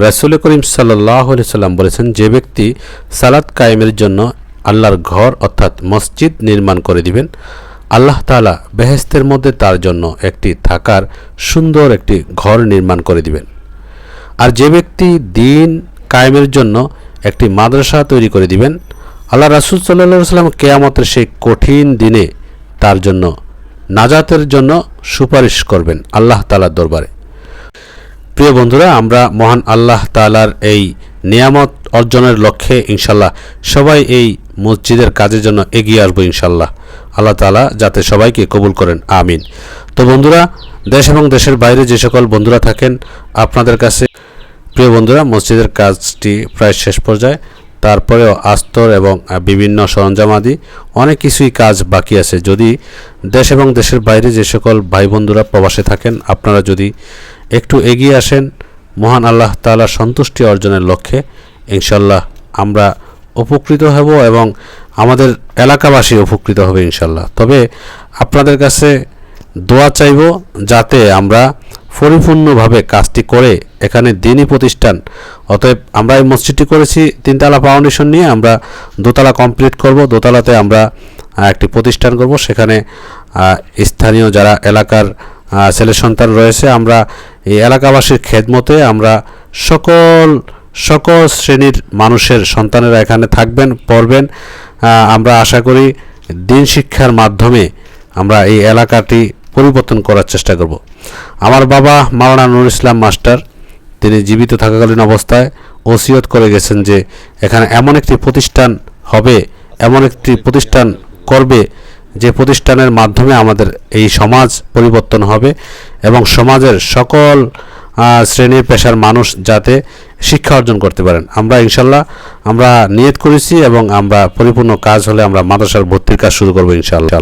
রাসূল করিম সাল্লাল্লাহু আলাইহি সাল্লাম বলেছেন, যে ব্যক্তি সালাত কায়েমের জন্য আল্লাহর ঘর অর্থাৎ মসজিদ নির্মাণ করে দিবেন, আল্লাহ তাআলা বেহেশতের মধ্যে তার জন্য একটি থাকার সুন্দর একটি ঘর নির্মাণ করে দিবেন। আর যে ব্যক্তি দিন কায়েমের জন্য একটি মাদ্রাসা তৈরি করে দিবেন, আল্লাহ রাসূল সাল্লাল্লাহু আলাইহি সাল্লাম কিয়ামতের সেই কঠিন দিনে তার জন্য নাজাতের জন্য সুপারিশ করবেন আল্লাহ তাআলার দরবারে। প্রিয় বন্ধুরা, আমরা মহান আল্লাহ তাআলার এই নিয়ামত অর্জনের লক্ষ্যে ইনশাল্লাহ সবাই এই মসজিদের কাজের জন্য এগিয়ে আসবো ইনশাল্লাহ। আল্লাহ তাআলা যাতে সবাইকে কবুল করেন, আমিন। তো বন্ধুরা, দেশ এবং দেশের বাইরে যে সকল বন্ধুরা থাকেন, আপনাদের কাছে প্রিয় বন্ধুরা, মসজিদের কাজটি প্রায় শেষ পর্যায়ে, তারপরেও আস্তর এবং বিভিন্ন সরঞ্জামাদি অনেক কিছুই কাজ বাকি আছে। যদি দেশ এবং দেশের বাইরে যে সকল ভাই বন্ধুরা প্রবাসে থাকেন, আপনারা যদি একটু এগিয়ে আসেন মহান আল্লাহ তাআলার সন্তুষ্টি অর্জনের লক্ষ্যে, ইনশাল্লাহ আমরা উপকৃত হব এবং আমাদের এলাকাবাসী উপকৃত হবে ইনশাল্লাহ। তবে আপনাদের কাছে দোয়া চাইব যাতে আমরা পরিপূর্ণভাবে কাজটি করে এখানে দ্বীনি প্রতিষ্ঠান, অতএব আমরা এই মসজিদটি করেছি 3 তলা ফাউন্ডেশন নিয়ে, আমরা 2 তলা কমপ্লিট করব। 2 তলাতে আমরা একটি প্রতিষ্ঠান করব, সেখানে স্থানীয় যারা এলাকার ছেলে সন্তান রয়েছে, আমরা এই এলাকাবাসীর খেদমতে আমরা সকল শ্রেণীর মানুষের সন্তানেরা এখানে থাকবেন, পড়বেন। আমরা আশা করি দিন শিক্ষার মাধ্যমে আমরা এই এলাকাটি পরিবর্তন করার চেষ্টা করব। আমার বাবা মাওলানা নুরুল ইসলাম মাস্টার, তিনি জীবিত থাকাকালীন অবস্থায় ওসিয়ত করে গেছেন যে এখানে এমন একটি প্রতিষ্ঠান হবে, এমন একটি প্রতিষ্ঠান করবে যে প্রতিষ্ঠানের মাধ্যমে আমাদের এই সমাজ পরিবর্তন হবে এবং সমাজের সকল শ্রেণীর পেশার মানুষ যাতে শিক্ষা অর্জন করতে পারেন। আমরা ইনশাল্লাহ আমরা নিয়ত করেছি এবং আমরা পরিপূর্ণ কাজ হলে আমরা মাদ্রাসার ভর্তির কাজ শুরু করব ইনশাআল্লাহ।